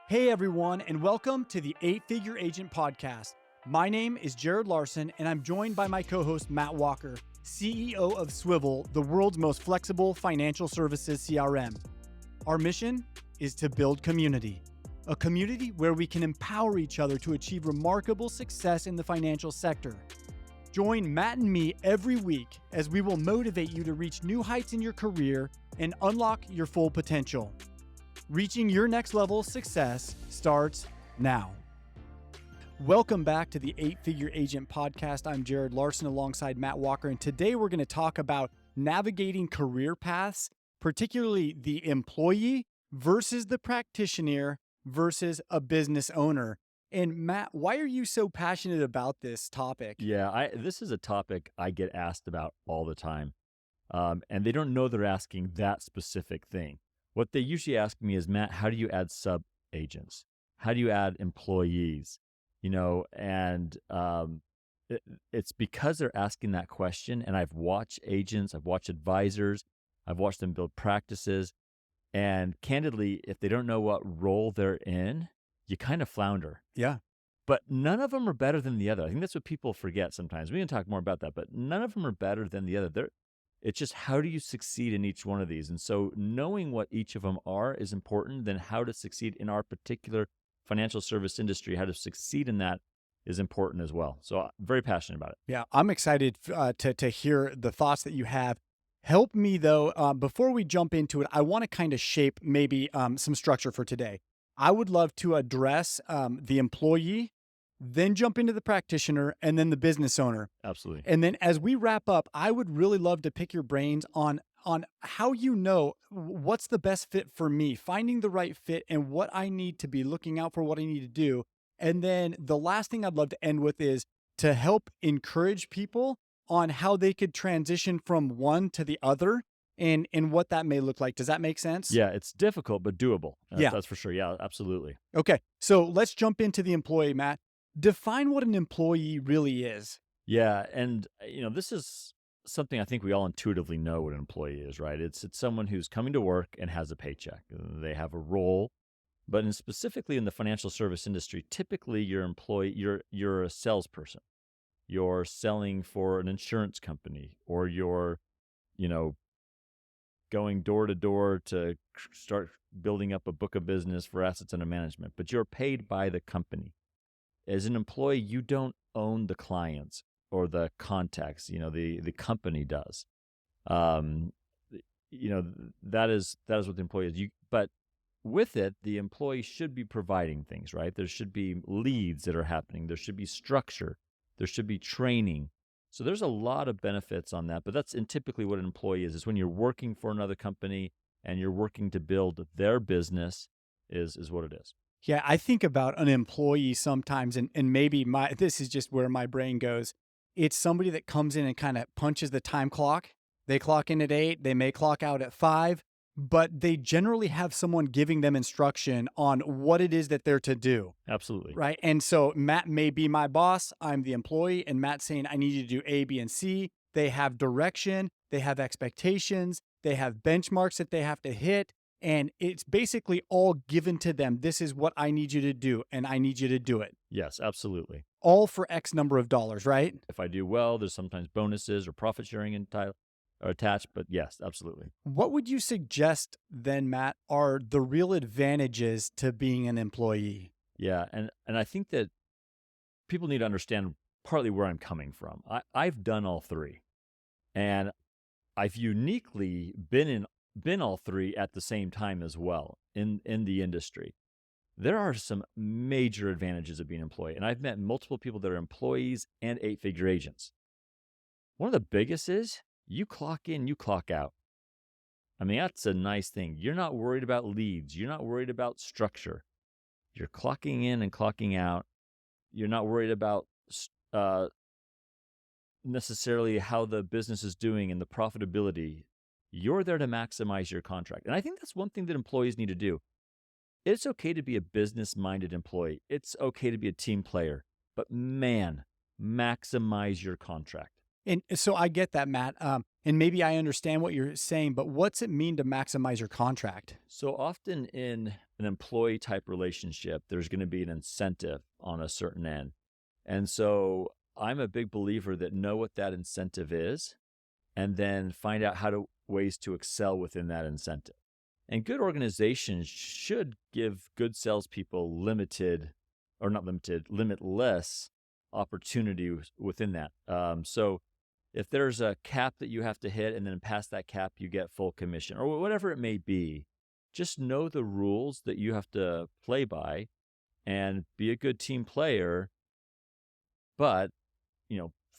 Hey everyone, and welcome to the 8-Figure Agent Podcast. My name is Jared Larsen, and I'm joined by my co-host Matt Walker, CEO of Swivel, the world's most flexible financial services CRM. Our mission is to build community, a community where we can empower each other to achieve remarkable success in the financial sector. Join Matt and me every week as we will motivate you to reach new heights in your career and unlock your full potential. Reaching your next level of success starts now. Welcome back to the 8-Figure Agent Podcast. I'm Jared Larsen alongside Matt Walker, and today we're going to talk about navigating career paths, particularly the employee versus the practitioner versus a business owner. And Matt, why are you so passionate about this topic? Yeah, this is a topic I get asked about all the time, and they don't know they're asking that specific thing. What they usually ask me is, Matt, how do you add sub-agents? How do you add employees? It's because they're asking that question, and I've watched agents, I've watched advisors, I've watched them build practices, and candidly, if they don't know what role they're in, you kind of flounder. Yeah. But none of them are better than the other. I think that's what people forget sometimes. We can talk more about that, but none of them are better than the other. It's just, how do you succeed in each one of these? And so knowing what each of them are is important. Then how to succeed in our particular financial service industry, how to succeed in that is important as well. So I'm very passionate about it. Yeah, I'm excited to hear the thoughts that you have. Help me though, before we jump into it, I want to kind of shape maybe some structure for today. I would love to address the employee, then jump into the practitioner, and then the business owner. Absolutely. And then as we wrap up, I would really love to pick your brains on how you know what's the best fit for me, finding the right fit and what I need to be looking out for, what I need to do. And then the last thing I'd love to end with is to help encourage people on how they could transition from one to the other and what that may look like. Does that make sense? Yeah, it's difficult, but doable. Yeah. That's for sure. Yeah, absolutely. Okay. So let's jump into the employee, Matt. Define what an employee really is. Yeah, and this is something I think we all intuitively know what an employee is, right? It's someone who's coming to work and has a paycheck. They have a role, but specifically in the financial service industry, typically you're a salesperson. You're selling for an insurance company, or you're, going door to door to start building up a book of business for assets under management, but you're paid by the company. As an employee, you don't own the clients or the contacts. The company does. That is what the employee is. But with it, the employee should be providing things, right? There should be leads that are happening. There should be structure. There should be training. So there's a lot of benefits on that. But that's typically what an employee is when you're working for another company and you're working to build their business is what it is. Yeah, I think about an employee sometimes, and maybe this is just where my brain goes. It's somebody that comes in and kind of punches the time clock. They clock in at 8, they may clock out at 5, but they generally have someone giving them instruction on what it is that they're to do. Absolutely. Right. And so Matt may be my boss, I'm the employee, and Matt's saying, I need you to do A, B, and C. They have direction, they have expectations, they have benchmarks that they have to hit. And it's basically all given to them. This is what I need you to do, and I need you to do it. Yes, absolutely. All for X number of dollars, right? If I do well, there's sometimes bonuses or profit sharing attached, but yes, absolutely. What would you suggest then, Matt, are the real advantages to being an employee? Yeah, and I think that people need to understand partly where I'm coming from. I've done all three, and I've uniquely been all three at the same time as well in the industry. There are some major advantages of being an employee, and I've met multiple people that are employees and 8-figure agents. One of the biggest is you clock in, you clock out. I mean, that's a nice thing. You're not worried about leads. You're not worried about structure. You're clocking in and clocking out. You're not worried about necessarily how the business is doing and the profitability. You're there to maximize your contract. And I think that's one thing that employees need to do. It's okay to be a business-minded employee. It's okay to be a team player. But man, maximize your contract. And so I get that, Matt. And maybe I understand what you're saying, but what's it mean to maximize your contract? So often in an employee type relationship, there's going to be an incentive on a certain end. And so I'm a big believer that know what that incentive is and then find out ways to excel within that incentive. And good organizations should give good salespeople limitless opportunity within that. So if there's a cap that you have to hit and then past that cap, you get full commission or whatever it may be, just know the rules that you have to play by and be a good team player, but,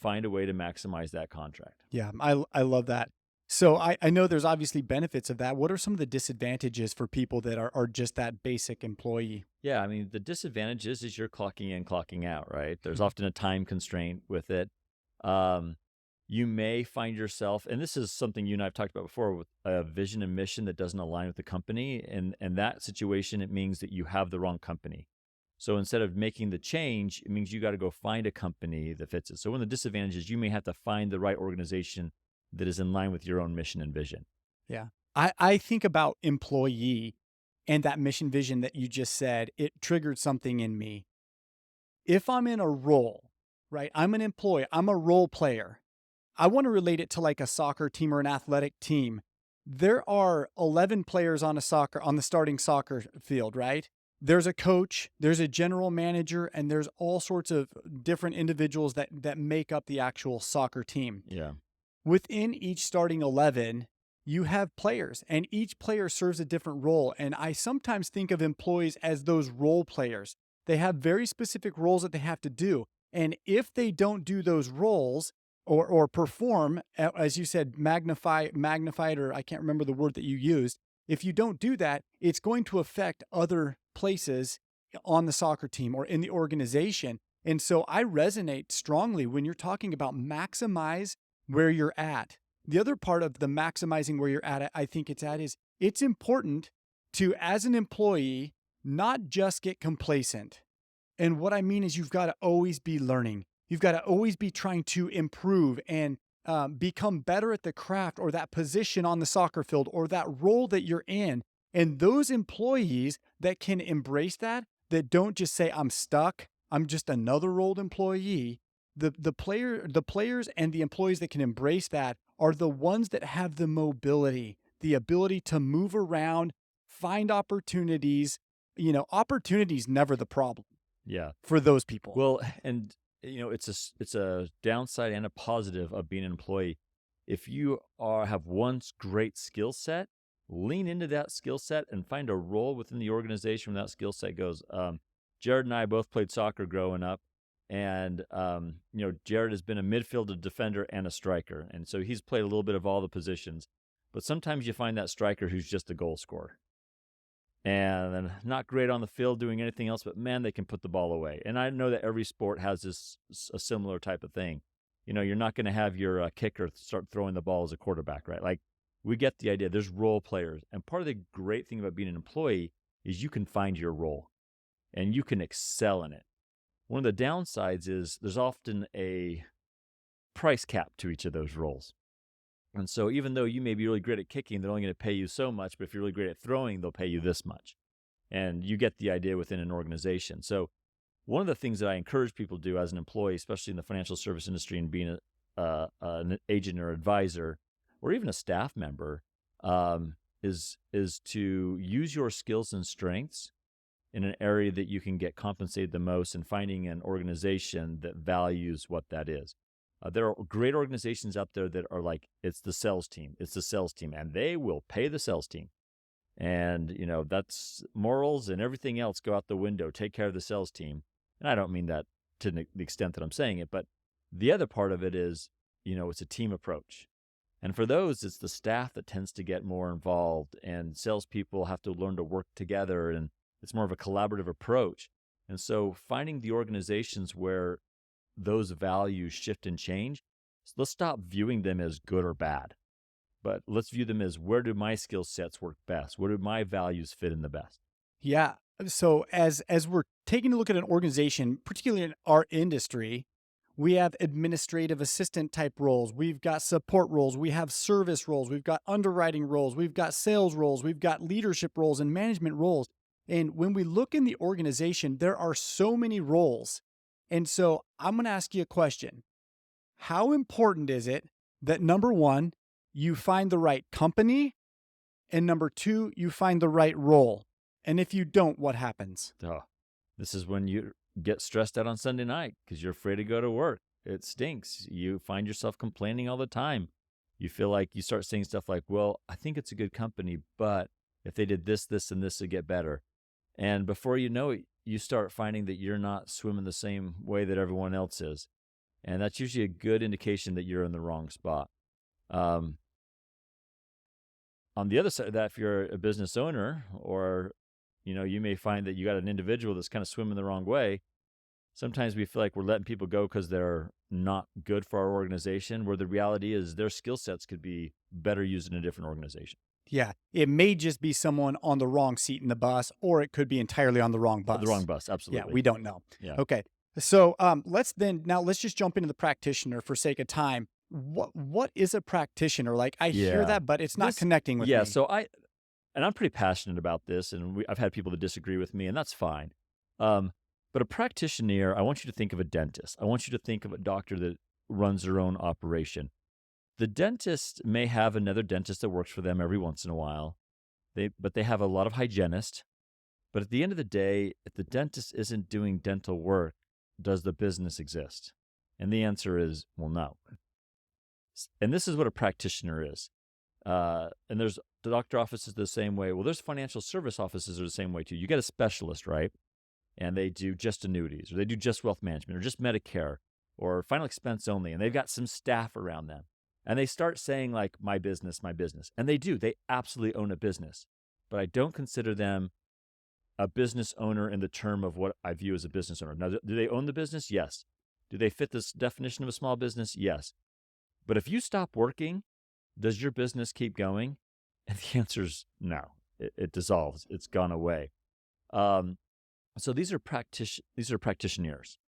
find a way to maximize that contract. Yeah, I love that. So I know there's obviously benefits of that. What are some of the disadvantages for people that are just that basic employee? Yeah, I mean, the disadvantages is you're clocking in, clocking out, right? There's often a time constraint with it. You may find yourself, and this is something you and I have talked about before, with a vision and mission that doesn't align with the company. And that situation, it means that you have the wrong company. So instead of making the change, it means you got to go find a company that fits it. So one of the disadvantages, you may have to find the right organization that is in line with your own mission and vision. Yeah. I think about employee and that mission vision that you just said, it triggered something in me. If I'm in a role, right? I'm an employee, I'm a role player. I want to relate it to like a soccer team or an athletic team. There are 11 players on the starting soccer field, right? There's a coach, there's a general manager, and there's all sorts of different individuals that make up the actual soccer team. Yeah. Within each starting 11, you have players, and each player serves a different role. And I sometimes think of employees as those role players. They have very specific roles that they have to do. And if they don't do those roles or perform, as you said, magnified, or I can't remember the word that you used, if you don't do that, it's going to affect other places on the soccer team or in the organization. And so I resonate strongly when you're talking about maximize where you're at. The other part of the maximizing where you're at, I think it's important to, as an employee, not just get complacent. And what I mean is you've got to always be learning. You've got to always be trying to improve and become better at the craft or that position on the soccer field or that role that you're in. And those employees that can embrace that don't just say, I'm stuck, I'm just another old employee. The players and the employees that can embrace that are the ones that have the mobility, the ability to move around, find opportunities. Opportunity's never the problem. Yeah. For those people. Well, and it's a downside and a positive of being an employee. If you have one great skill set, lean into that skill set and find a role within the organization where that skill set goes. Jared and I both played soccer growing up, and Jared has been a midfielder, defender, and a striker, and so he's played a little bit of all the positions. But sometimes you find that striker who's just a goal scorer. And not great on the field doing anything else, but man, they can put the ball away. And I know that every sport has a similar type of thing. You're not going to have your kicker start throwing the ball as a quarterback, right? Like, we get the idea. There's role players. And part of the great thing about being an employee is you can find your role and you can excel in it. One of the downsides is there's often a price cap to each of those roles. And so even though you may be really great at kicking, they're only going to pay you so much, but if you're really great at throwing, they'll pay you this much. And you get the idea within an organization. So one of the things that I encourage people to do as an employee, especially in the financial service industry and being an agent or advisor, or even a staff member, is to use your skills and strengths in an area that you can get compensated the most, and finding an organization that values what that is. There are great organizations out there that are like, it's the sales team, and they will pay the sales team. And, that's morals and everything else go out the window, take care of the sales team. And I don't mean that to the extent that I'm saying it, but the other part of it is, it's a team approach. And for those, it's the staff that tends to get more involved, and salespeople have to learn to work together, and it's more of a collaborative approach. And so finding the organizations where those values shift and change, let's stop viewing them as good or bad, but let's view them as, where do my skill sets work best? Where do my values fit in the best? Yeah. So as we're taking a look at an organization, particularly in our industry, we have administrative assistant type roles. We've got support roles. We have service roles. We've got underwriting roles. We've got sales roles. We've got leadership roles and management roles. And when we look in the organization, there are so many roles. And so I'm going to ask you a question. How important is it that number one, you find the right company, and number two, you find the right role? And if you don't, what happens? Oh, this is when you get stressed out on Sunday night because you're afraid to go to work. It stinks. You find yourself complaining all the time. You feel like you start saying stuff like, well, I think it's a good company, but if they did this, this, and this, it'd get better. And before you know it, you start finding that you're not swimming the same way that everyone else is. And that's usually a good indication that you're in the wrong spot. On the other side of that, if you're a business owner, or you may find that you got an individual that's kind of swimming the wrong way. Sometimes we feel like we're letting people go because they're not good for our organization, where the reality is their skill sets could be better used in a different organization. Yeah, it may just be someone on the wrong seat in the bus, or it could be entirely on the wrong bus. The wrong bus, absolutely. Yeah, we don't know. Yeah. Okay, so let's just jump into the practitioner for sake of time. What is a practitioner? Like, I hear that, but it's not connecting with me. Yeah, so I'm pretty passionate about this, and I've had people that disagree with me, and that's fine. But a practitioner, I want you to think of a dentist. I want you to think of a doctor that runs their own operation. The dentist may have another dentist that works for them every once in a while, but they have a lot of hygienists. But at the end of the day, if the dentist isn't doing dental work, does the business exist? And the answer is, well, no. And this is what a practitioner is. And there's the doctor offices the same way. Well, there's financial service offices are the same way too. You get a specialist, right? And they do just annuities, or they do just wealth management, or just Medicare, or final expense only. And they've got some staff around them. And they start saying like, my business, my business. And they do. They absolutely own a business. But I don't consider them a business owner in the term of what I view as a business owner. Now, do they own the business? Yes. Do they fit this definition of a small business? Yes. But if you stop working, does your business keep going? And the answer is no. It dissolves. It's gone away. So these are practitioners.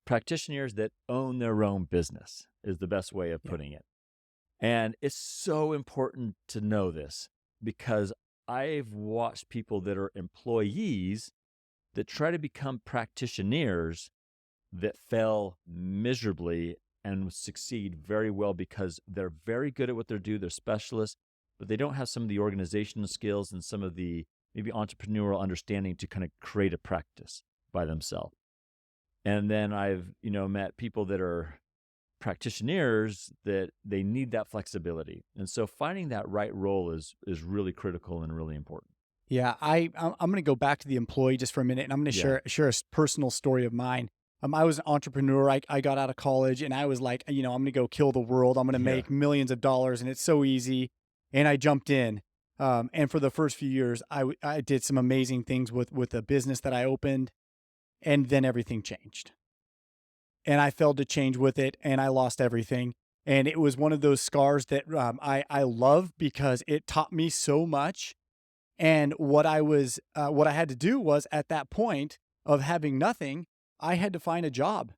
Practitioners that own their own business is the best way of putting it. And it's so important to know this, because I've watched people that are employees that try to become practitioners that fail miserably and succeed very well because they're very good at what they do. They're specialists, but they don't have some of the organizational skills and some of the maybe entrepreneurial understanding to kind of create a practice by themselves. And then I've, met people that are practitioners that they need that flexibility. And so finding that right role is really critical and really important. Yeah, I'm going to go back to the employee just for a minute, and I'm going to share a personal story of mine. I was an entrepreneur. I got out of college, and I was like, I'm going to go kill the world. I'm going to make millions of dollars, and it's so easy. And I jumped in. And for the first few years, I did some amazing things with a business that I opened, and then everything changed. And I failed to change with it, and I lost everything. And it was one of those scars that I love because it taught me so much. And what I had to do was, at that point of having nothing, I had to find a job,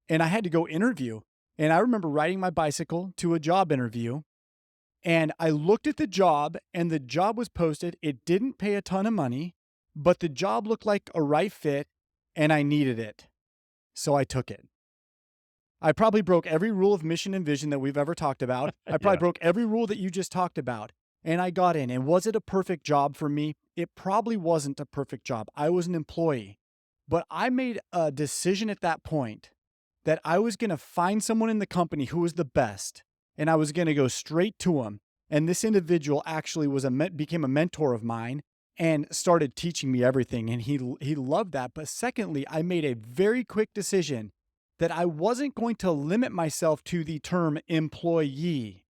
and I had to go interview. And I remember riding my bicycle to a job interview, and I looked at the job, and the job was posted. It didn't pay a ton of money, but the job looked like a right fit, and I needed it. So I took it. I probably broke every rule of mission and vision that we've ever talked about. I probably broke every rule that you just talked about. And I got in. And was it a perfect job for me? It probably wasn't a perfect job. I was an employee. But I made a decision at that point that I was going to find someone in the company who was the best, and I was going to go straight to him. And this individual actually became a mentor of mine and started teaching me everything. And he loved that. But secondly, I made a very quick decision that I wasn't going to limit myself to the term employee.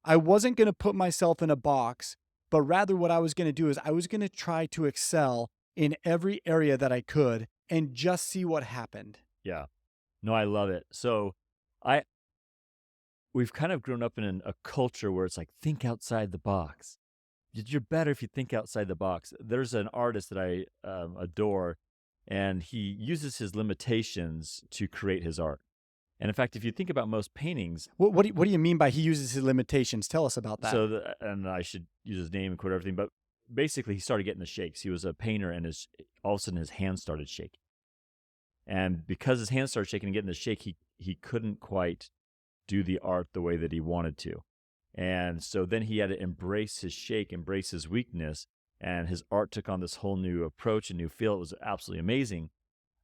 I wasn't going to put myself in a box, but rather what I was going to do is I was going to try to excel in every area that I could and just see what happened. Yeah. No, I love it. So we've kind of grown up in a culture where it's like, think outside the box. You're better if you think outside the box. There's an artist that I adore, and he uses his limitations to create his art. And in fact, if you think about most paintings... What do you mean by he uses his limitations? Tell us about that. And I should use his name and quote everything, but basically he started getting the shakes. He was a painter, and all of a sudden his hands started shaking. And because his hands started shaking and getting the shake, he couldn't quite do the art the way that he wanted to. And so then he had to embrace his shake, embrace his weakness, and his art took on this whole new approach, a new feel. It was absolutely amazing.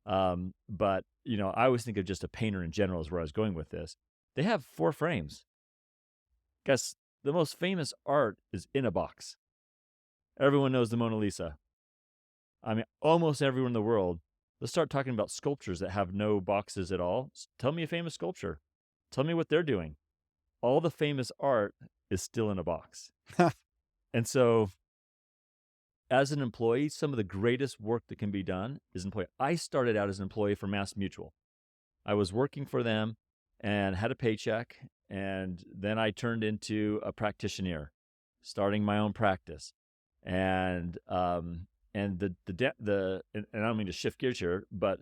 But, I always think of just a painter in general is where I was going with this. They have 4 frames. Guess the most famous art is in a box. Everyone knows the Mona Lisa. I mean, almost everyone in the world. Let's start talking about sculptures that have no boxes at all. Tell me a famous sculpture. Tell me what they're doing. All the famous art is still in a box. And so, as an employee, some of the greatest work that can be done is employee. I started out as an employee for MassMutual. I was working for them and had a paycheck, and then I turned into a practitioner, starting my own practice. And I don't mean to shift gears here, but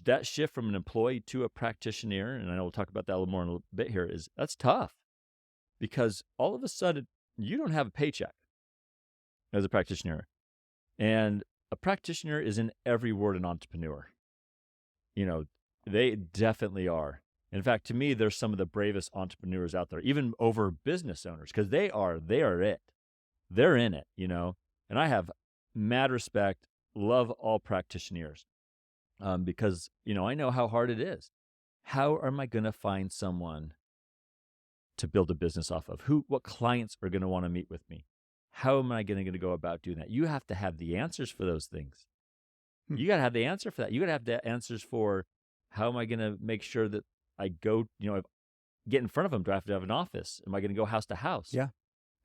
that shift from an employee to a practitioner, and I know we'll talk about that a little more in a little bit here, that's tough, because all of a sudden you don't have a paycheck as a practitioner. And a practitioner is in every word an entrepreneur. They definitely are. In fact, to me, they're some of the bravest entrepreneurs out there, even over business owners, because they are it. They're in it, and I have mad respect, love all practitioners, because, I know how hard it is. How am I going to find someone to build a business off of? What clients are going to want to meet with me? How am I going to go about doing that? You have to have the answers for those things. You got to have the answer for that. You got to have the answers for how am I going to make sure that I go, get in front of them. Do I have to have an office? Am I going to go house to house? Yeah.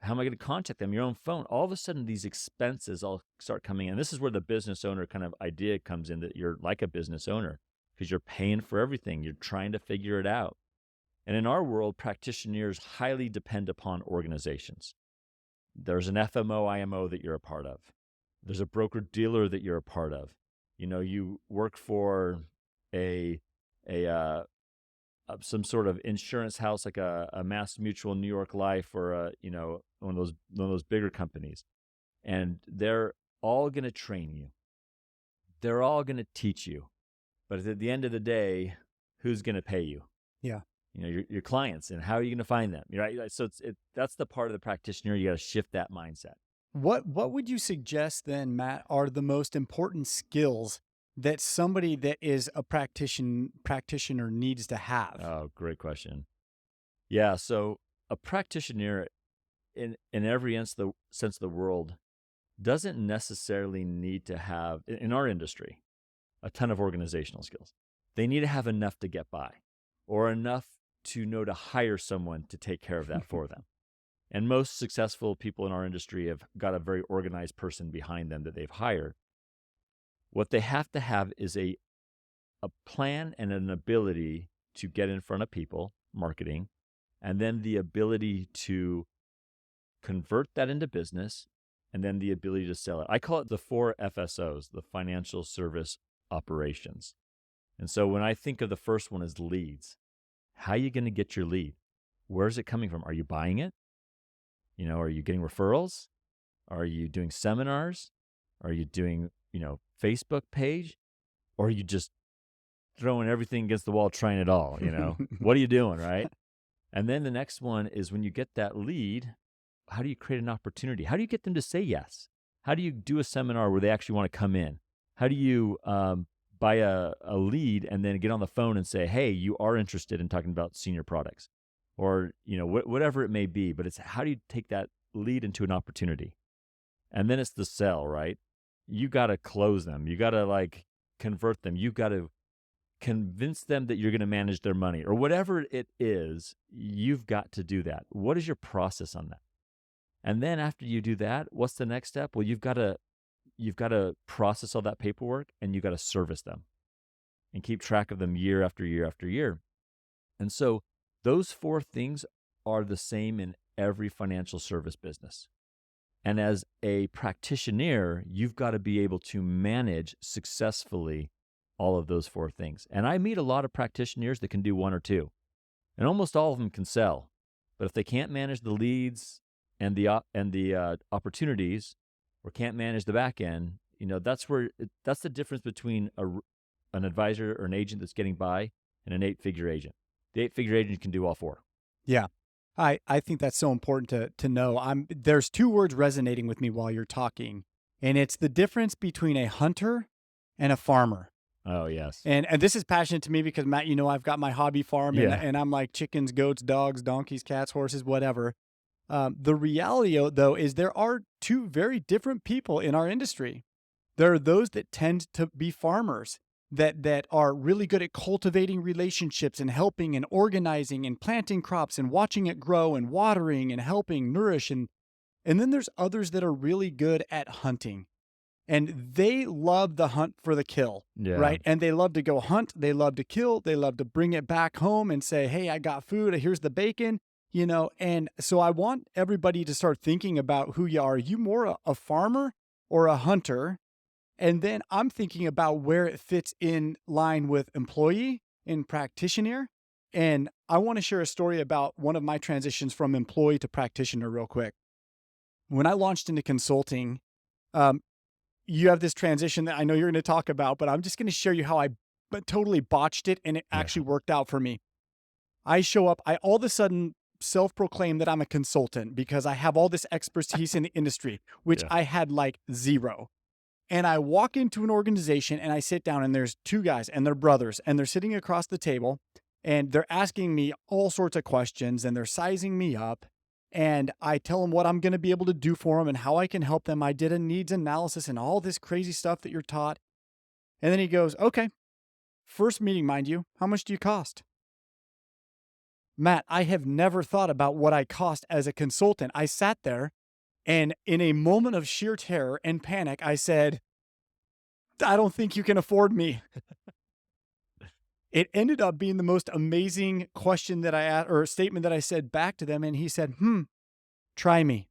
How am I going to contact them? Your own phone. All of a sudden, these expenses all start coming in. This is where the business owner kind of idea comes in, that you're like a business owner because you're paying for everything. You're trying to figure it out. And in our world, practitioners highly depend upon organizations. There's an FMO, IMO that you're a part of. There's a broker-dealer that you're a part of. You work for some sort of insurance house like a MassMutual, New York Life, or one of those bigger companies, and they're all going to train you. They're all going to teach you, but at the end of the day, who's going to pay you? Yeah, your clients, and how are you going to find them? Right. So that's the part of the practitioner. You got to shift that mindset. What would you suggest then, Matt, are the most important skills that somebody that is a practitioner needs to have? Oh, great question. Yeah, so a practitioner in every sense of the word doesn't necessarily need to have, in our industry, a ton of organizational skills. They need to have enough to get by, or enough to know to hire someone to take care of that for them. And most successful people in our industry have got a very organized person behind them that they've hired. What they have to have is a plan and an ability to get in front of people, marketing, and then the ability to convert that into business, and then the ability to sell it. I call it the 4 FSOs, the financial service operations. And so when I think of the first one as leads, how are you going to get your lead? Where's it coming from? Are you buying it? Are you getting referrals? Are you doing seminars? Are you doing, Facebook page? Or are you just throwing everything against the wall, trying it all, What are you doing, right? And then the next one is when you get that lead, how do you create an opportunity? How do you get them to say yes? How do you do a seminar where they actually want to come in? How do you buy a lead and then get on the phone and say, hey, you are interested in talking about senior products? Or, whatever it may be, but it's how do you take that lead into an opportunity? And then it's the sell, right? You got to close them. You got to convert them. You got to convince them that you're going to manage their money, or whatever it is. You've got to do that. What is your process on that? And then after you do that, what's the next step? Well, you've got to process all that paperwork, and you've got to service them and keep track of them year after year after year. And so those 4 things are the same in every financial service business. And as a practitioner, you've got to be able to manage successfully all of those 4 things. And I meet a lot of practitioners that can do 1 or 2, and almost all of them can sell. But if they can't manage the leads and the opportunities, or can't manage the back end, that's that's the difference between an advisor or an agent that's getting by and an 8-figure agent. The 8-figure agent can do all 4. Yeah. I think that's so important to know. There's 2 words resonating with me while you're talking, and it's the difference between a hunter and a farmer. Oh, yes. And this is passionate to me because, Matt, I've got my hobby farm, and I'm like chickens, goats, dogs, donkeys, cats, horses, whatever. The reality, though, is there are 2 very different people in our industry. There are those that tend to be farmers that are really good at cultivating relationships and helping and organizing and planting crops and watching it grow and watering and helping nourish. And then there's others that are really good at hunting. And they love the hunt for the kill, right? And they love to go hunt. They love to kill. They love to bring it back home and say, hey, I got food. Here's the bacon, And so I want everybody to start thinking about who you are. Are you more a farmer or a hunter? And then I'm thinking about where it fits in line with employee and practitioner. And I want to share a story about one of my transitions from employee to practitioner real quick. When I launched into consulting, you have this transition that I know you're going to talk about, but I'm just going to share you how I totally botched it and it actually worked out for me. I show up, I all of a sudden self-proclaim that I'm a consultant because I have all this expertise in the industry, which I had like 0. And I walk into an organization and I sit down and there's 2 guys and they're brothers and they're sitting across the table and they're asking me all sorts of questions and they're sizing me up. And I tell them what I'm going to be able to do for them and how I can help them. I did a needs analysis and all this crazy stuff that you're taught. And then he goes, okay, first meeting, mind you, how much do you cost? Matt, I have never thought about what I cost as a consultant. I sat there and in a moment of sheer terror and panic, I said, I don't think you can afford me. It ended up being the most amazing question that I asked, or statement that I said back to them. And he said, try me.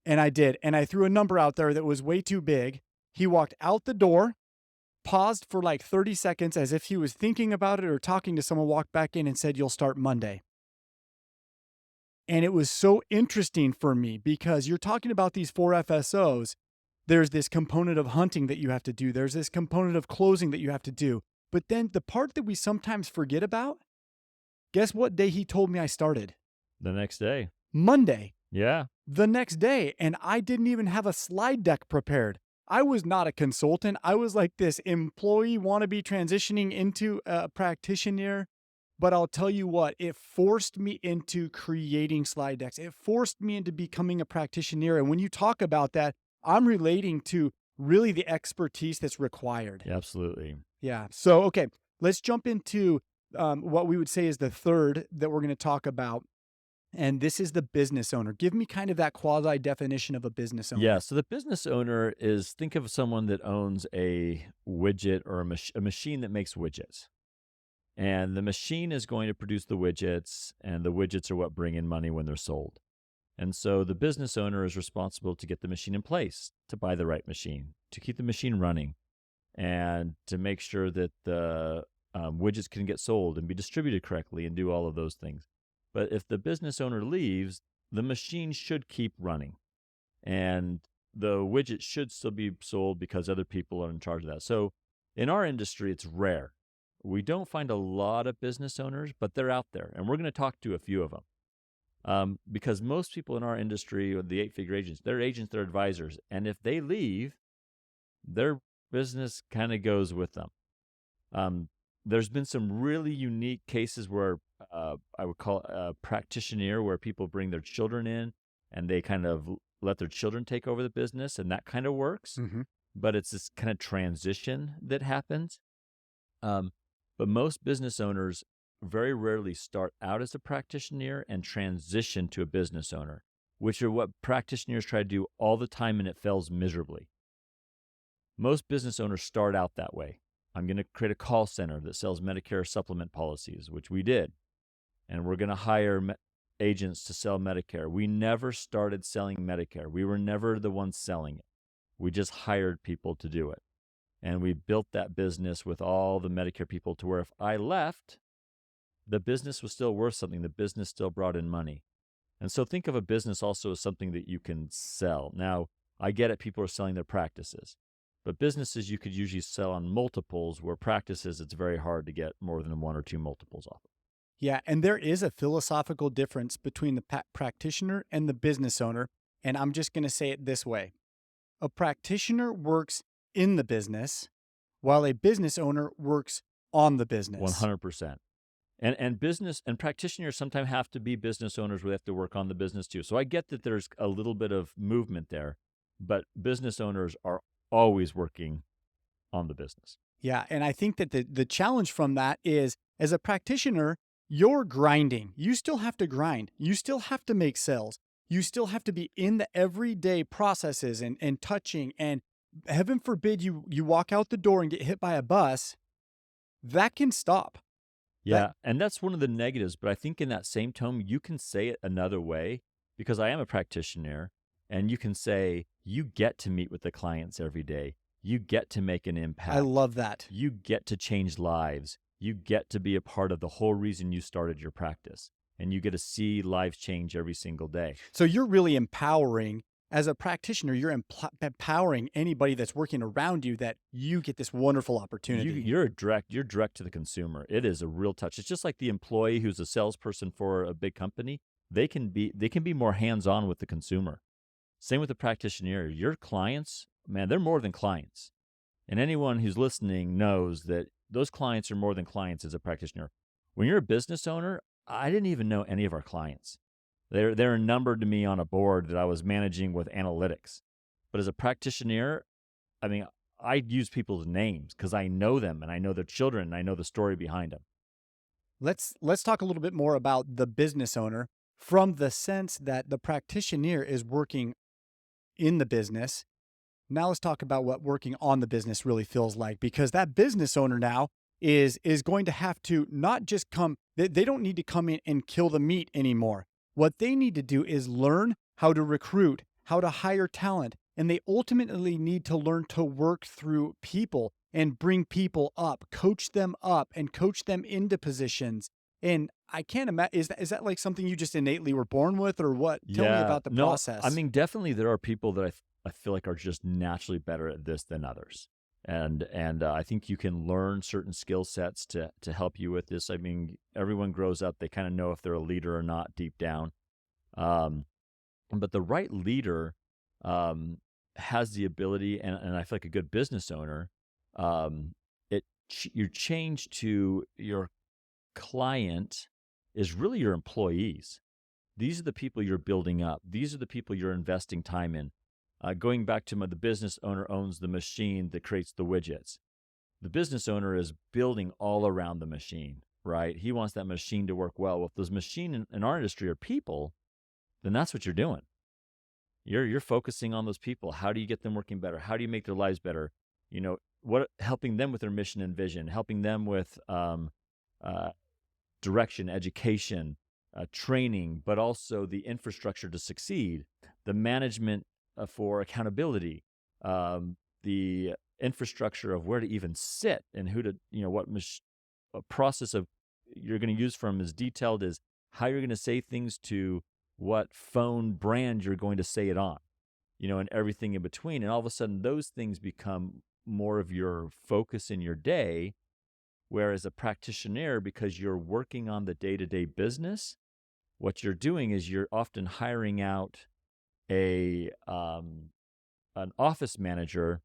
And I did. And I threw a number out there that was way too big. He walked out the door, paused for like 30 seconds as if he was thinking about it or talking to someone, walked back in and said, you'll start Monday. And it was so interesting for me because you're talking about these 4 FSOs. There's this component of hunting that you have to do. There's this component of closing that you have to do. But then the part that we sometimes forget about, guess what day he told me I started? The next day. Monday. Yeah. The next day. And I didn't even have a slide deck prepared. I was not a consultant. I was like this employee wannabe transitioning into a practitioner. But I'll tell you what, it forced me into creating slide decks. It forced me into becoming a practitioner. And when you talk about that, I'm relating to really the expertise that's required. Yeah, absolutely. Yeah. So, okay, let's jump into what we would say is the third that we're going to talk about. And this is the business owner. Give me kind of that quasi definition of a business owner. Yeah. So the business owner is, think of someone that owns a widget or a machine that makes widgets. And the machine is going to produce the widgets, and the widgets are what bring in money when they're sold. And so the business owner is responsible to get the machine in place, to buy the right machine, to keep the machine running, and to make sure that the widgets can get sold and be distributed correctly and do all of those things. But if the business owner leaves, the machine should keep running, and the widget should still be sold because other people are in charge of that. So in our industry, it's rare. We don't find a lot of business owners, but they're out there, and we're going to talk to a few of them. Because most people in our industry, the 8-figure agents, they're advisors. And if they leave, their business kind of goes with them. There's been some really unique cases where I would call it a practitioner, where people bring their children in and they kind of let their children take over the business, and that kind of works. Mm-hmm. But it's this kind of transition that happens. But most business owners very rarely start out as a practitioner and transition to a business owner, which are what practitioners try to do all the time, and it fails miserably. Most business owners start out that way. I'm going to create a call center that sells Medicare supplement policies, which we did. And we're going to hire agents to sell Medicare. We never started selling Medicare. We were never the ones selling it. We just hired people to do it. And we built that business with all the Medicare people to where if I left, the business was still worth something. The business still brought in money. And so think of a business also as something that you can sell. Now, I get it. People are selling their practices. But businesses, you could usually sell on multiples, where practices, it's very hard to get more than one or two multiples off of. Yeah, and there is a philosophical difference between the practitioner and the business owner. And I'm just going to say it this way. A practitioner works in the business while a business owner works on the business. 100%. And business and practitioners sometimes have to be business owners where they have to work on the business too. So I get that there's a little bit of movement there, but business owners are always working on the business. Yeah, and I think that the challenge from that is, as a practitioner, you're grinding. You still have to grind. You still have to make sales. You still have to be in the everyday processes and touching. And heaven forbid you walk out the door and get hit by a bus. That can stop. Yeah, and that's one of the negatives. But I think in that same tone, you can say it another way, because I am a practitioner, and you can say, you get to meet with the clients every day. You get to make an impact. I love that. You get to change lives. You get to be a part of the whole reason you started your practice. And you get to see lives change every single day. So you're really empowering. As a practitioner, you're empowering anybody that's working around you, that you get this wonderful opportunity. You're direct to the consumer. It is a real touch. It's just like the employee who's a salesperson for a big company. They can be more hands-on with the consumer. Same with the practitioner. Your clients, man, they're more than clients. And anyone who's listening knows that those clients are more than clients as a practitioner. When you're a business owner, I didn't even know any of our clients. They're numbered to me on a board that I was managing with analytics. But as a practitioner, I mean, I use people's names because I know them and I know their children and I know the story behind them. Let's talk a little bit more about the business owner, from the sense that the practitioner is working in the business. Now let's talk about what working on the business really feels like, because that business owner now is going to have to not just come, they don't need to come in and kill the meat anymore. What they need to do is learn how to recruit, how to hire talent, and they ultimately need to learn to work through people and bring people up, coach them up, and coach them into positions. And I can't imagine, is that like something you just innately were born with, or what? Tell me about the process. I mean, definitely there are people that I feel like are just naturally better at this than others. And I think you can learn certain skill sets to help you with this. I mean, everyone grows up, they kind of know if they're a leader or not deep down. But the right leader has the ability, and I feel like a good business owner, your change to your client is really your employees. These are the people you're building up. These are the people you're investing time in. Going back to the business owner owns the machine that creates the widgets. The business owner is building all around the machine, right? He wants that machine to work well. Well, if those machine in our industry are people, then that's what you're doing. You're focusing on those people. How do you get them working better? How do you make their lives better? You know, helping them with their mission and vision, helping them with direction, education, training, but also the infrastructure to succeed, the management for accountability, the infrastructure of where to even sit and who to, what a process of you're going to use from as detailed as how you're going to say things to what phone brand you're going to say it on, and everything in between. And all of a sudden, those things become more of your focus in your day. Whereas a practitioner, because you're working on the day-to-day business, what you're doing is you're often hiring out an office manager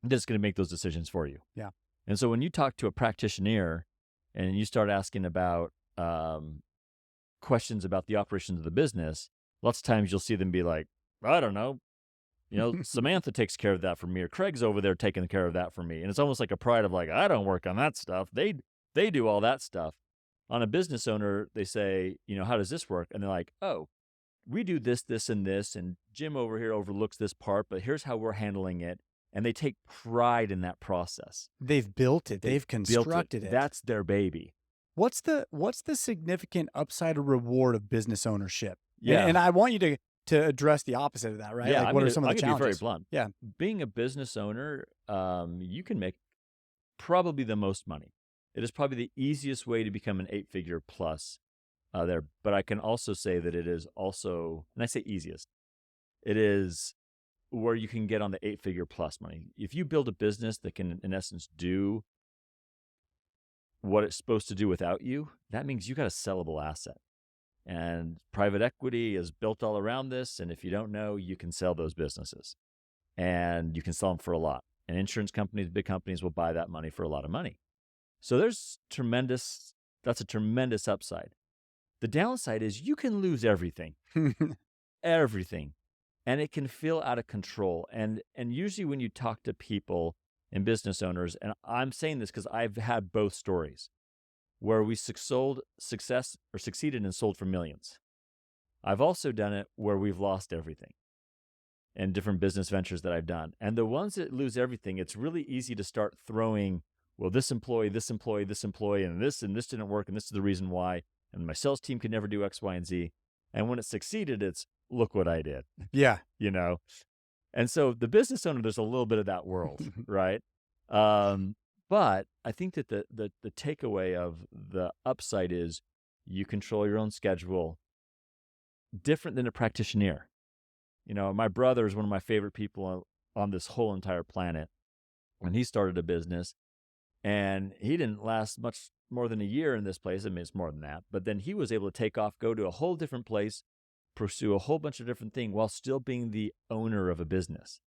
that's going to make those decisions for you. Yeah. And so when you talk to a practitioner and you start asking about questions about the operations of the business, lots of times you'll see them be like, I don't know, Samantha takes care of that for me, or Craig's over there taking care of that for me. And it's almost like a pride of like, I don't work on that stuff. They do all that stuff. On a business owner, they say, how does this work? And they're like, oh, we do this, this, and this, and Jim over here overlooks this part, but here's how we're handling it. And they take pride in that process. They've built it. They've constructed it. That's their baby. What's the significant upside or reward of business ownership? Yeah. And I want you to address the opposite of that, right? Yeah. Like, what are some of the challenges? Be very blunt. Yeah. Being a business owner, you can make probably the most money. It is probably the easiest way to become an 8-figure plus there. But I can also say that it is also, and I say easiest, it is where you can get on the 8-figure plus money. If you build a business that can, in essence, do what it's supposed to do without you, that means you got a sellable asset. And private equity is built all around this. And if you don't know, you can sell those businesses. And you can sell them for a lot. And insurance companies, big companies will buy that money for a lot of money. So that's a tremendous upside. The downside is you can lose everything. Everything. And it can feel out of control. And usually when you talk to people and business owners, and I'm saying this because I've had both stories where we succeeded and sold for millions. I've also done it where we've lost everything in different business ventures that I've done. And the ones that lose everything, it's really easy to start throwing, well, this employee, and this didn't work, and this is the reason why, and my sales team could never do X, Y, and Z. And when it succeeded, it's, look what I did. Yeah. And so the business owner, there's a little bit of that world, right? But I think that the takeaway of the upside is you control your own schedule, different than a practitioner. My brother is one of my favorite people on this whole entire planet. When he started a business, and he didn't last much more than a year in this place. I mean, it's more than that. But then he was able to take off, go to a whole different place, pursue a whole bunch of different things while still being the owner of a business.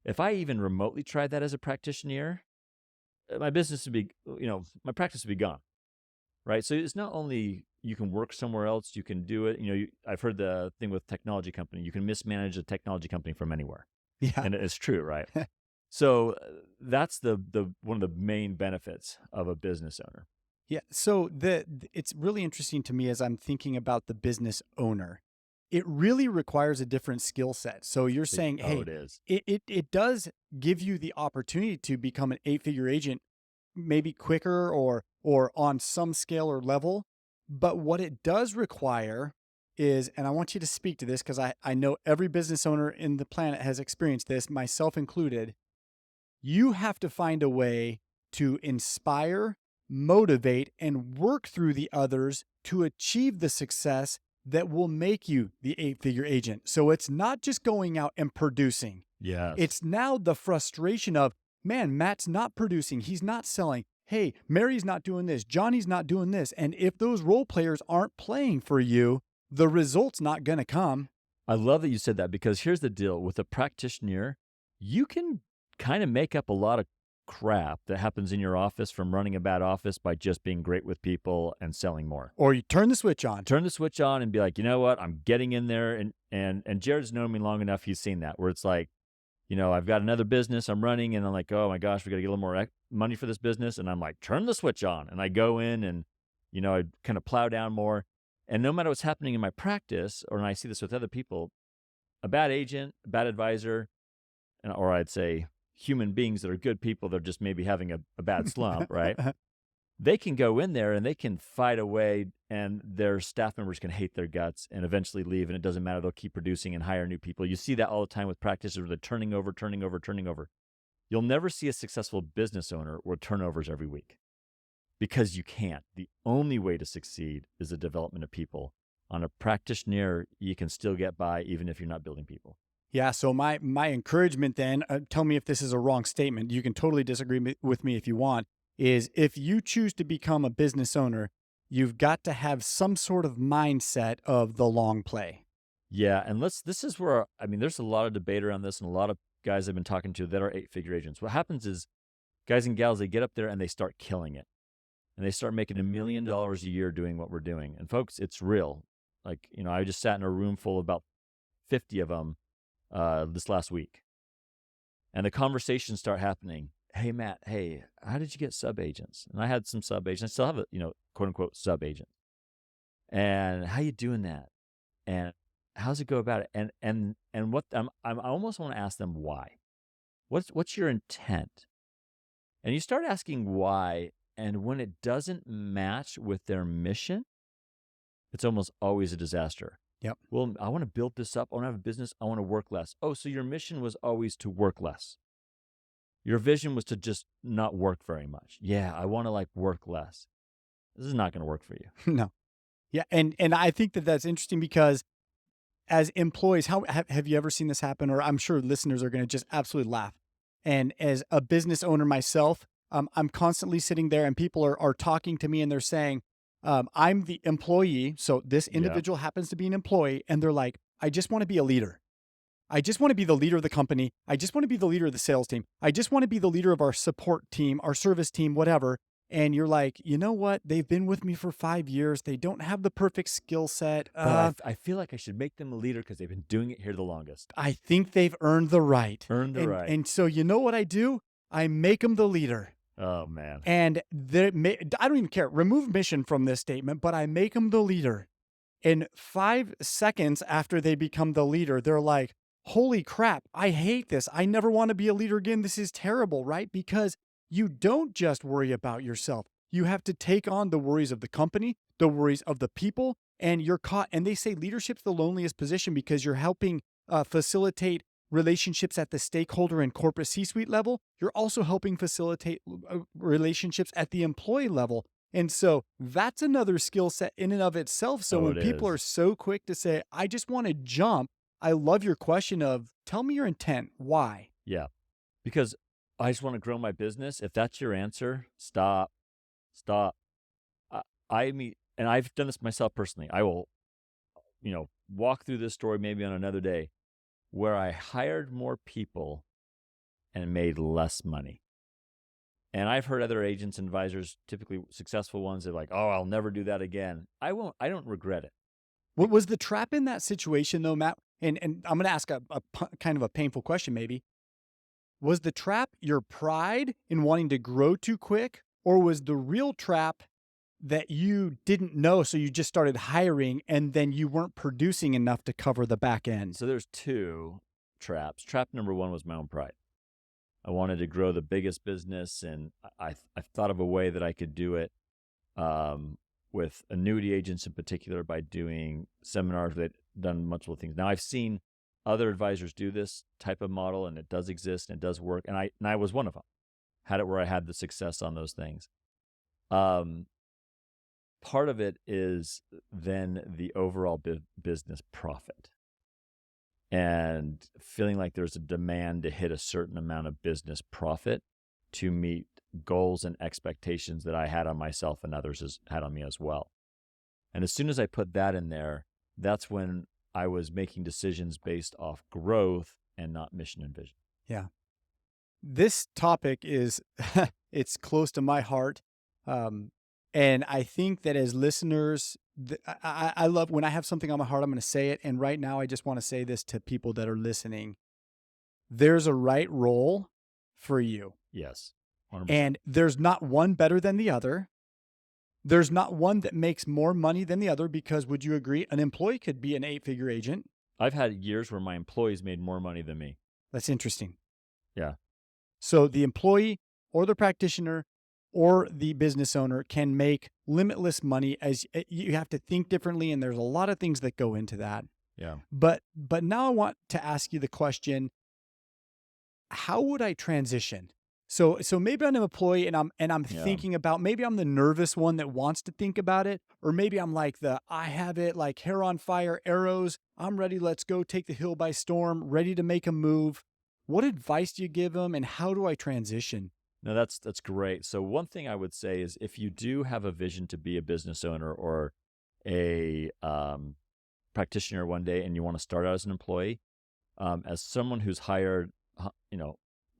If I even remotely tried that as a practitioner, my practice would be gone, right? So it's not only you can work somewhere else, you can do it. I've heard the thing with technology company, you can mismanage a technology company from anywhere. Yeah. And it's true, right? So that's the one of the main benefits of a business owner. Yeah. So it's really interesting to me as I'm thinking about the business owner. It really requires a different skill set. So you're saying, hey, it is. It does give you the opportunity to become an 8-figure agent, maybe quicker or on some scale or level. But what it does require is, and I want you to speak to this because I know every business owner in the planet has experienced this, myself included. You have to find a way to inspire, motivate, and work through the others to achieve the success that will make you the 8-figure agent. So it's not just going out and producing. Yes. It's now the frustration of, man, Matt's not producing. He's not selling. Hey, Mary's not doing this. Johnny's not doing this. And if those role players aren't playing for you, the result's not going to come. I love that you said that, because here's the deal. With a practitioner, you can kind of make up a lot of crap that happens in your office from running a bad office by just being great with people and selling more. Or you turn the switch on. Turn the switch on and be like, you know what? I'm getting in there. And Jared's known me long enough. He's seen that, where it's like, I've got another business I'm running, and I'm like, oh my gosh, we got to get a little more money for this business. And I'm like, turn the switch on. And I go in and, I kind of plow down more. And no matter what's happening in my practice, or when I see this with other people, a bad agent, a bad advisor, or I'd say human beings that are good people, they're just maybe having a bad slump, right? They can go in there and they can fight away, and their staff members can hate their guts and eventually leave, and it doesn't matter. They'll keep producing and hire new people. You see that all the time with practices where they're turning over. You'll never see a successful business owner with turnovers every week, because you can't. The only way to succeed is the development of people. On a practitioner, you can still get by even if you're not building people. Yeah. So my encouragement then, tell me if this is a wrong statement. You can totally disagree with me if you want, is if you choose to become a business owner, you've got to have some sort of mindset of the long play. Yeah. And this is where, there's a lot of debate around this, and a lot of guys I've been talking to that are 8-figure agents. What happens is guys and gals, they get up there and they start killing it. And they start making $1 million a year doing what we're doing. And folks, it's real. Like, I just sat in a room full of about 50 of them this last week. And the conversations start happening. Hey, Matt, how did you get sub-agents? And I had some sub-agents. I still have a, quote unquote sub-agent. And how you doing that? And how's it go about it? And what I almost want to ask them why. What's your intent? And you start asking why, and when it doesn't match with their mission, it's almost always a disaster. Yep. Well, I want to build this up. I want to have a business. I want to work less. Oh, so your mission was always to work less. Your vision was to just not work very much. Yeah, I want to work less. This is not going to work for you. No. Yeah. And I think that that's interesting, because as employees, how have you ever seen this happen? Or I'm sure listeners are going to just absolutely laugh. And as a business owner myself, I'm constantly sitting there and people are talking to me and they're saying, I'm the employee. So this Yeah. individual happens to be an employee. And they're like, I just want to be a leader. I just want to be the leader of the company. I just want to be the leader of the sales team. I just want to be the leader of our support team, our service team, whatever. And you're like, you know what? They've been with me for 5 years. They don't have the perfect skill set. But I feel like I should make them a leader because they've been doing it here the longest. I think they've earned the right. Earned the and, right. And so you know what I do? I make them the leader. Oh, man. And I don't even care. Remove mission from this statement, but I make them the leader. And 5 seconds after they become the leader, they're like, holy crap, I hate this. I never want to be a leader again. This is terrible, right? Because you don't just worry about yourself. You have to take on the worries of the company, the worries of the people, and you're caught. And they say leadership's the loneliest position because you're helping facilitate relationships at the stakeholder and corporate C-suite level. You're also helping facilitate relationships at the employee level. And so that's another skill set in and of itself. So when people are so quick to say, I just want to jump, I love your question of, tell me your intent. Why? Yeah. Because I just want to grow my business. If that's your answer, stop. I mean, and I've done this myself personally. I will, walk through this story maybe on another day where I hired more people and made less money. And I've heard other agents and advisors, typically successful ones, they're like, oh, I'll never do that again. I don't regret it. What was the trap in that situation though, Matt? And I'm going to ask a kind of a painful question maybe. Was the trap your pride in wanting to grow too quick? Or was the real trap that you didn't know, so you just started hiring and then you weren't producing enough to cover the back end? So there's 2 traps. Trap number 1 was my own pride. I wanted to grow the biggest business, and I thought of a way that I could do it with annuity agents in particular by doing seminars that done multiple things. Now, I've seen other advisors do this type of model, and it does exist, and it does work, and I was one of them. Had it where I had the success on those things. Part of it is then the overall business profit. And feeling like there's a demand to hit a certain amount of business profit to meet goals and expectations that I had on myself and others had on me as well. And as soon as I put that in there, that's when I was making decisions based off growth and not mission and vision. Yeah. This topic is, it's close to my heart. And I think that as listeners, I love when I have something on my heart, I'm going to say it. And right now, I just want to say this to people that are listening. There's a right role for you. Yes. 100%. And there's not one better than the other. There's not one that makes more money than the other because would you agree? An employee could be an 8-figure agent. I've had years where my employees made more money than me. That's interesting. Yeah. So the employee or the practitioner or the business owner can make limitless money, as you have to think differently. And there's a lot of things that go into that. Yeah. But now I want to ask you the question, how would I transition? So maybe I'm an employee and I'm thinking about, maybe I'm the nervous one that wants to think about it, or maybe I'm like I have it like hair on fire, arrows. I'm ready. Let's go take the hill by storm, ready to make a move. What advice do you give them and how do I transition? No, that's great. So one thing I would say is if you do have a vision to be a business owner or a practitioner one day and you want to start out as an employee, as someone who's hired,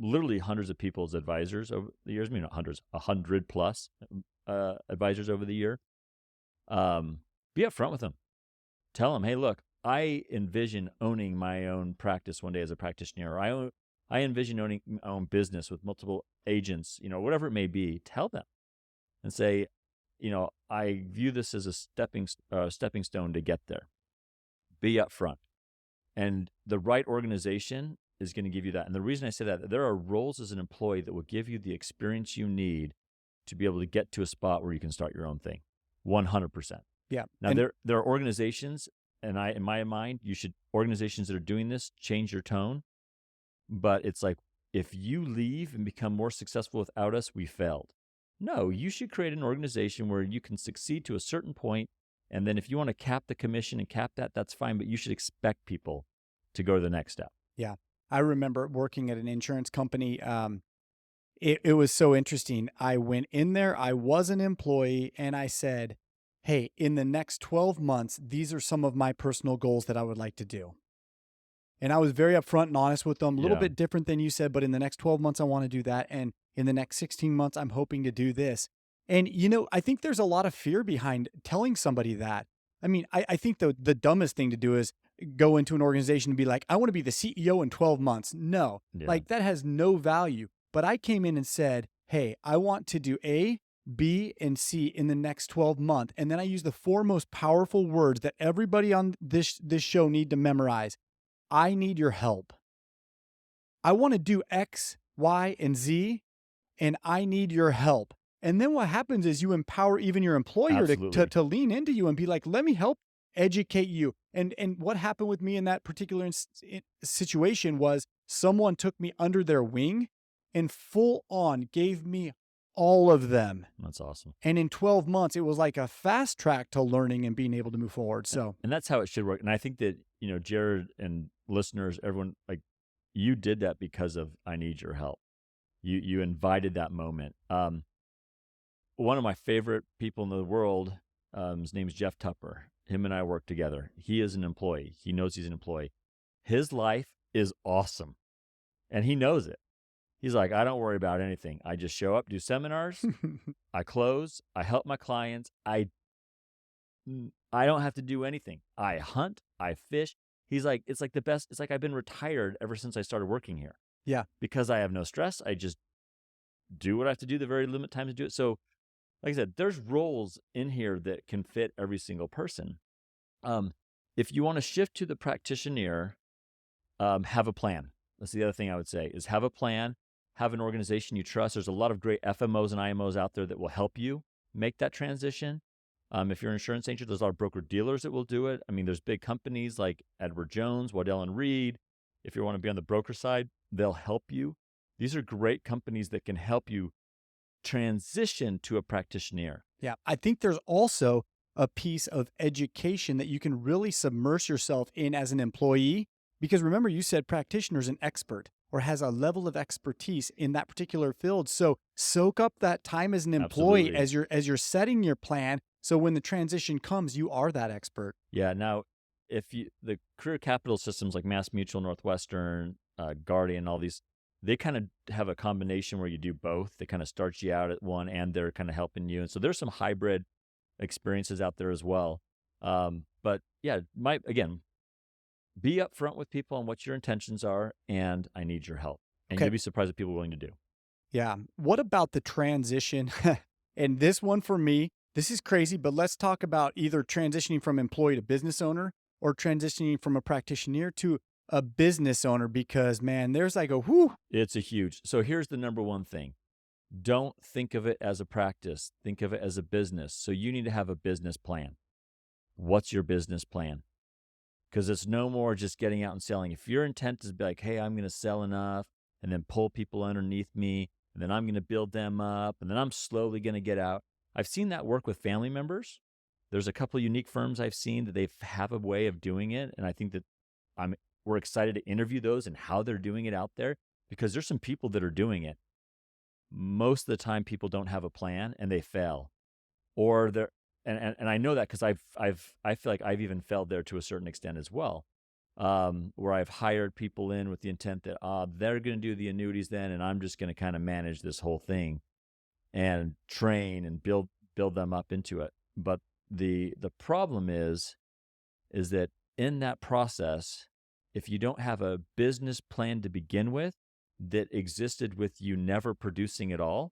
literally hundreds of people as advisors over the years, not hundreds, 100 plus advisors over the year, be upfront with them. Tell them, hey, look, I envision owning my own practice one day as a practitioner. Or I envision owning my own business with multiple agents, whatever it may be. Tell them and say, I view this as a stepping stone to get there. Be upfront. And the right organization is going to give you that. And the reason I say that, there are roles as an employee that will give you the experience you need to be able to get to a spot where you can start your own thing. 100%. Yeah. Now, there are organizations, and in my mind, organizations that are doing this change your tone. But it's like, if you leave and become more successful without us, we failed. No, you should create an organization where you can succeed to a certain point And then if you want to cap the commission and cap that, that's fine, but you should expect people to go to the next step. Yeah. I remember working at an insurance company. It was so interesting. I went in there, I was an employee, and I said, hey, in the next 12 months, these are some of my personal goals that I would like to do. And I was very upfront and honest with them, a little Yeah. bit different than you said, but in the next 12 months, I want to do that. And in the next 16 months, I'm hoping to do this. And, I think there's a lot of fear behind telling somebody that. I mean, I think the dumbest thing to do is go into an organization and be like, I want to be the CEO in 12 months. No, Yeah. like that has no value. But I came in and said, hey, I want to do A, B, and C in the next 12 months. And then I use the four most powerful words that everybody on this show need to memorize. I need your help. I want to do X, Y, and Z, and I need your help. And then what happens is you empower even your employer Absolutely. to lean into you and be like, let me help educate you. And what happened with me in that particular situation was someone took me under their wing and full on gave me all of them. That's awesome. And in 12 months, it was like a fast track to learning and being able to move forward. So, And that's how it should work. And I think that, Jared and listeners, everyone, like, you did that because of I need your help. You invited that moment. One of my favorite people in the world, his name is Jeff Tupper. Him and I work together. He is an employee. He knows he's an employee. His life is awesome, and he knows it. He's like, I don't worry about anything. I just show up, do seminars, I close, I help my clients. I don't have to do anything. I hunt, I fish. He's like, it's like the best. It's like I've been retired ever since I started working here. yeah. Because I have no stress. I just do what I have to do the very limited time to do it. So, like I said, there's roles in here that can fit every single person. If you want to shift to the practitioner, have a plan. That's the other thing I would say is have a plan, have an organization you trust. There's a lot of great FMOs and IMOs out there that will help you make that transition. If you're an insurance agent, there's a lot of broker dealers that will do it. I mean, there's big companies like Edward Jones, Waddell and Reed. If you want to be on the broker side, they'll help you. These are great companies that can help you transition to a practitioner. Yeah. I think there's also a piece of education that you can really submerge yourself in as an employee. Because remember, you said practitioner is an expert or has a level of expertise in that particular field. So soak up that time as an employee as you're setting your plan. So when the transition comes, you are that expert. Yeah. Now, the career capital systems like Mass Mutual, Northwestern, Guardian, all these, they kind of have a combination where you do both. They kind of start you out at one and they're kind of helping you. And so there's some hybrid experiences out there as well. But yeah, again, be upfront with people on what your intentions are, and I need your help. And Okay. you'll be surprised what people are willing to do. Yeah. What about the transition? And this one for me, this is crazy, but let's talk about either transitioning from employee to business owner or transitioning from a practitioner to a business owner, because man, there's like a whoo. It's a huge. So here's the number one thing. Don't think of it as a practice. Think of it as a business. So you need to have a business plan. What's your business plan? Because it's no more just getting out and selling. If your intent is to be like, hey, I'm going to sell enough and then pull people underneath me, and then I'm going to build them up, and then I'm slowly going to get out. I've seen that work with family members. There's a couple of unique firms I've seen that they have a way of doing it. And I think that we're excited to interview those and how they're doing it out there, because there's some people that are doing it. Most of the time, people don't have a plan and they fail, or they're and I know that because I feel like I've even failed there to a certain extent as well, where I've hired people in with the intent that they're going to do the annuities then, and I'm just going to kind of manage this whole thing and train and build them up into it. But the problem is that in that process, if you don't have a business plan to begin with that existed with you never producing at all,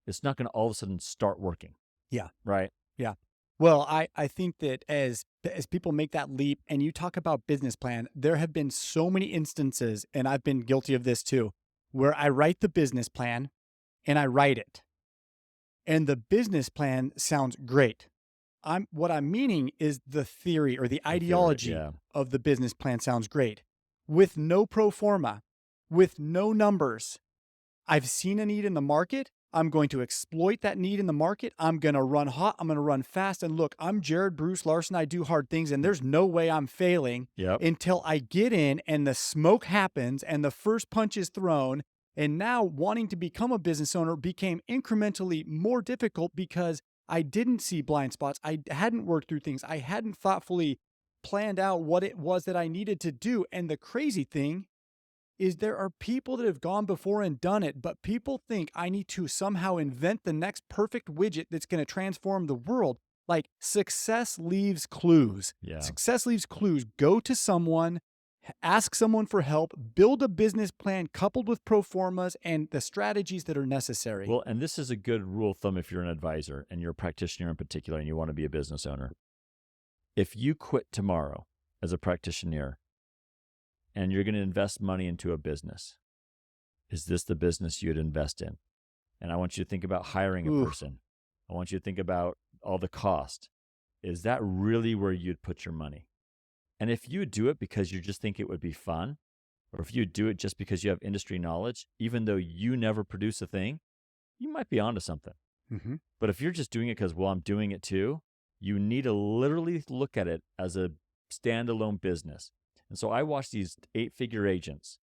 it's not going to all of a sudden start working. Yeah. Right. Yeah. Well, I think that as people make that leap and you talk about business plan, there have been so many instances, and I've been guilty of this too, where I write the business plan and I write it. And the business plan sounds great. What I'm meaning is the theory or the ideology of the business plan sounds great. With no pro forma, with no numbers. I've seen a need in the market. I'm going to exploit that need in the market. I'm going to run hot. I'm going to run fast. And look, I'm Jared Bruce Larsen. I do hard things, and there's no way I'm failing Yep. until I get in and the smoke happens and the first punch is thrown. And now wanting to become a business owner became incrementally more difficult because I didn't see blind spots. I hadn't worked through things. I hadn't thoughtfully planned out what it was that I needed to do. And the crazy thing is there are people that have gone before and done it, but people think I need to somehow invent the next perfect widget that's going to transform the world. Like success leaves clues. Yeah. Success leaves clues. Go to someone, ask someone for help, build a business plan coupled with pro formas and the strategies that are necessary. Well, and this is a good rule of thumb if you're an advisor and you're a practitioner in particular and you want to be a business owner. If you quit tomorrow as a practitioner and you're going to invest money into a business, is this the business you'd invest in? And I want you to think about hiring a person. I want you to think about all the cost. Is that really where you'd put your money? And if you do it because you just think it would be fun, or if you do it just because you have industry knowledge, even though you never produce a thing, you might be onto something. Mm-hmm. But if you're just doing it because, well, I'm doing it too, you need to literally look at it as a standalone business. And so I watch these 8-figure agents,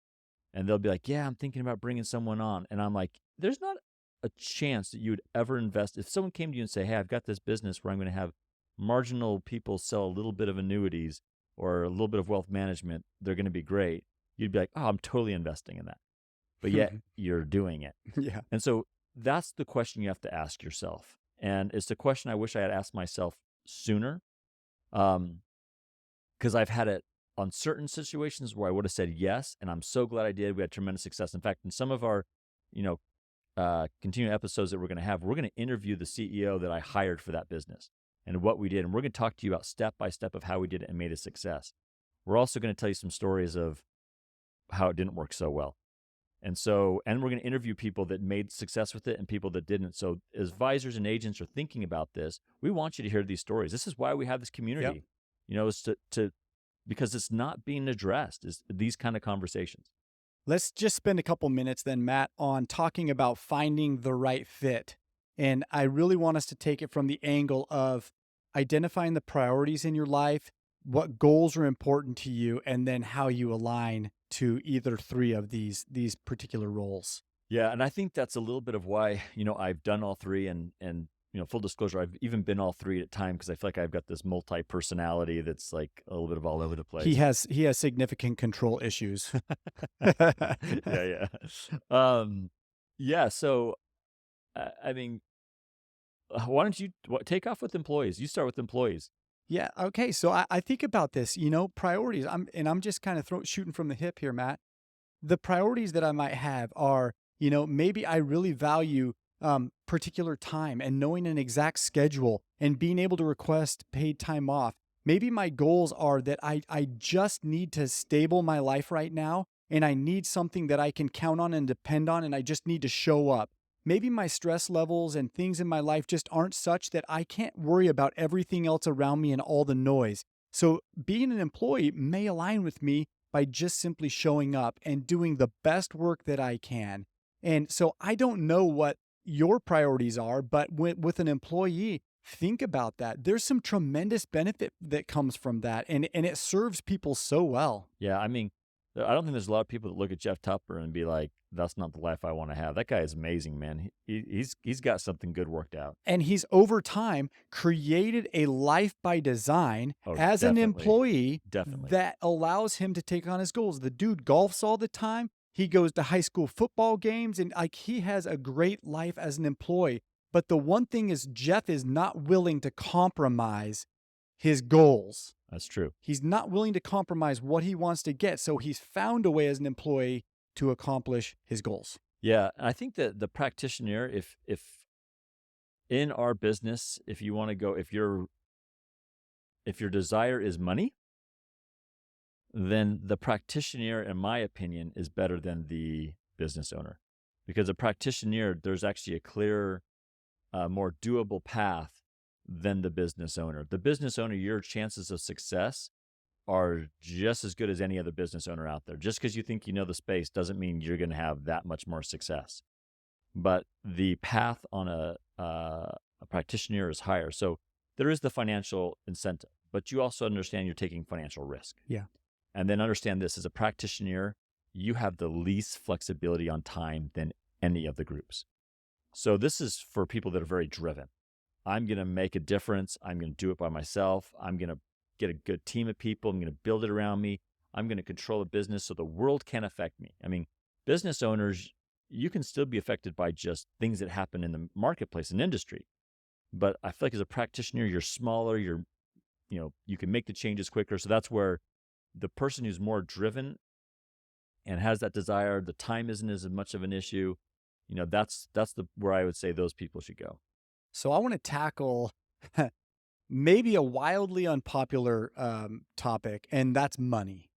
and they'll be like, yeah, I'm thinking about bringing someone on. And I'm like, there's not a chance that you'd ever invest. If someone came to you and say, hey, I've got this business where I'm going to have marginal people sell a little bit of annuities or a little bit of wealth management, they're going to be great. You'd be like, oh, I'm totally investing in that. But yet you're doing it. Yeah. And so that's the question you have to ask yourself. And it's the question I wish I had asked myself sooner. Because I've had it on certain situations where I would have said yes, and I'm so glad I did. We had tremendous success. In fact, in some of our, continuing episodes that we're going to interview the CEO that I hired for that business and what we did. And we're going to talk to you about step by step of how we did it and made a success. We're also going to tell you some stories of how it didn't work so well. And we're going to interview people that made success with it and people that didn't. So as advisors and agents are thinking about this, we want you to hear these stories. This is why we have this community, is because it's not being addressed, is these kind of conversations. Let's just spend a couple minutes then, Matt, on talking about finding the right fit. And I really want us to take it from the angle of identifying the priorities in your life, what goals are important to you, and then how you align to either three of these particular roles. Yeah, and I think that's a little bit of why, I've done all three and full disclosure, I've even been all three at a time because I feel like I've got this multi-personality that's like a little bit of all over the place. He has significant control issues. Yeah. So, I mean, why don't you take off with employees? You start with employees. Yeah. Okay. So I think about this, priorities. I'm just kind of shooting from the hip here, Matt. The priorities that I might have are, maybe I really value particular time and knowing an exact schedule and being able to request paid time off. Maybe my goals are that I just need to stable my life right now and I need something that I can count on and depend on and I just need to show up. Maybe my stress levels and things in my life just aren't such that I can't worry about everything else around me and all the noise. So being an employee may align with me by just simply showing up and doing the best work that I can. And so I don't know what your priorities are, but with an employee, think about that. There's some tremendous benefit that comes from that, and it serves people so well. Yeah, I mean, I don't think there's a lot of people that look at Jeff Tupper and be like, that's not the life I want to have. That guy is amazing, man. He's got something good worked out. And he's over time created a life by design as an employee that allows him to take on his goals. The dude golfs all the time. He goes to high school football games and he has a great life as an employee. But the one thing is Jeff is not willing to compromise his goals. That's true. He's not willing to compromise what he wants to get. So he's found a way as an employee to accomplish his goals. Yeah. I think that the practitioner, if in our business, if you want to go, if your desire is money, then the practitioner, in my opinion, is better than the business owner. Because a practitioner, there's actually a clear, more doable path than the business owner. The business owner, your chances of success are just as good as any other business owner out there. Just because you think you know the space doesn't mean you're going to have that much more success. but the path on a practitioner is higher. So there is the financial incentive, but you also understand you're taking financial risk. Yeah. And then understand this, as a practitioner, you have the least flexibility on time than any of the groups. So this is for people that are very driven. I'm going to make a difference. I'm going to do it by myself. I'm going to get a good team of people. I'm going to build it around me. I'm going to control a business so the world can't affect me. I mean, business owners, you can still be affected by just things that happen in the marketplace and industry. But I feel like as a practitioner, you're smaller, you can make the changes quicker. So that's where the person who's more driven and has that desire, the time isn't as much of an issue. That's where I would say those people should go. So I want to tackle maybe a wildly unpopular topic, and that's money.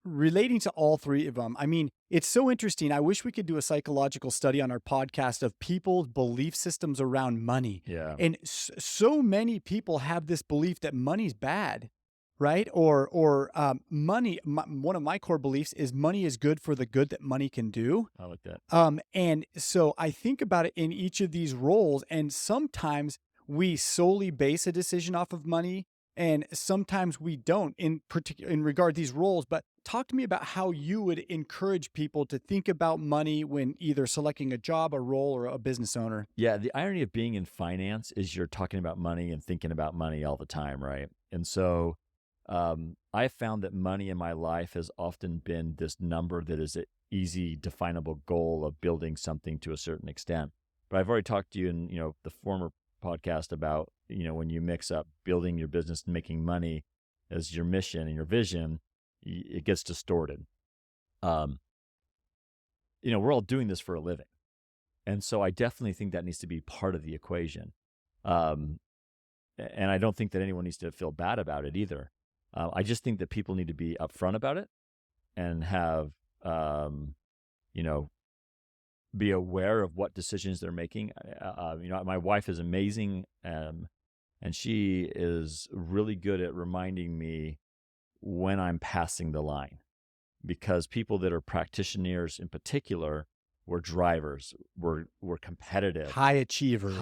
Relating to all three of them, I mean, it's so interesting. I wish we could do a psychological study on our podcast of people's belief systems around money. Yeah. And so many people have this belief that money's bad, right? Or money. One of my core beliefs is money is good for the good that money can do. I like that. And so I think about it in each of these roles, and sometimes we solely base a decision off of money, and sometimes we don't in regard to these roles. But talk to me about how you would encourage people to think about money when either selecting a job, a role, or a business owner. Yeah, the irony of being in finance is you're talking about money and thinking about money all the time, right? And so I found that money in my life has often been this number that is an easy, definable goal of building something to a certain extent. But I've already talked to you in the former podcast about when you mix up building your business and making money as your mission and your vision, it gets distorted. We're all doing this for a living, and so I definitely think that needs to be part of the equation. And I don't think that anyone needs to feel bad about it either. I just think that people need to be upfront about it and have, be aware of what decisions they're making. My wife is amazing, and she is really good at reminding me when I'm passing the line, because people that are practitioners in particular, we're drivers, we're competitive. High achievers.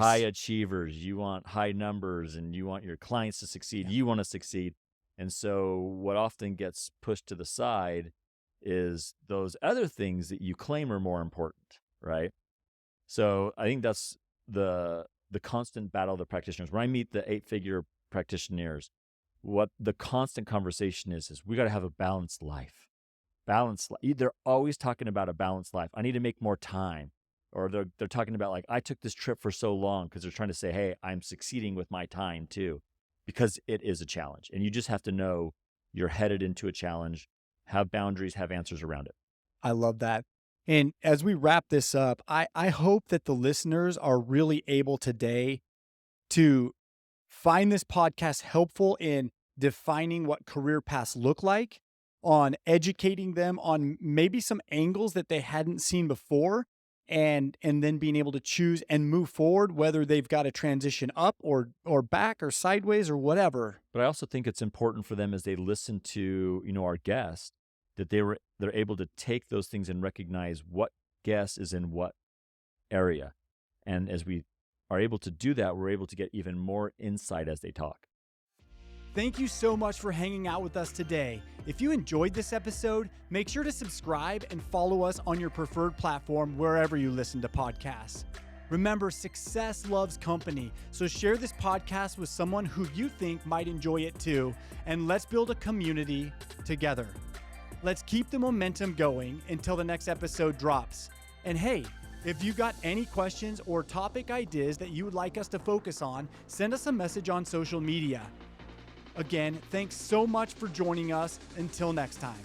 You want high numbers and you want your clients to succeed. You want to succeed. And so what often gets pushed to the side is those other things that you claim are more important, right? So I think that's the constant battle of the practitioners. When I meet the 8-figure practitioners, what the constant conversation is we got to have a balanced life. They're always talking about a balanced life. I need to make more time. Or they're talking about, like, I took this trip for so long, because they're trying to say, hey, I'm succeeding with my time too, because it is a challenge. And you just have to know you're headed into a challenge, have boundaries, have answers around it. I love that. And as we wrap this up, I hope that the listeners are really able today to find this podcast helpful in defining what career paths look like, on educating them on maybe some angles that they hadn't seen before, and then being able to choose and move forward, whether they've got to transition up or back or sideways or whatever. But I also think it's important for them, as they listen to, our guest, that they're able to take those things and recognize what guest is in what area. And as we are able to do that, we're able to get even more insight as they talk. Thank you so much for hanging out with us today. If you enjoyed this episode, make sure to subscribe and follow us on your preferred platform wherever you listen to podcasts. Remember, success loves company, so share this podcast with someone who you think might enjoy it too, and let's build a community together. Let's keep the momentum going until the next episode drops. And hey, if you got any questions or topic ideas that you would like us to focus on, send us a message on social media. Again, thanks so much for joining us. Until next time.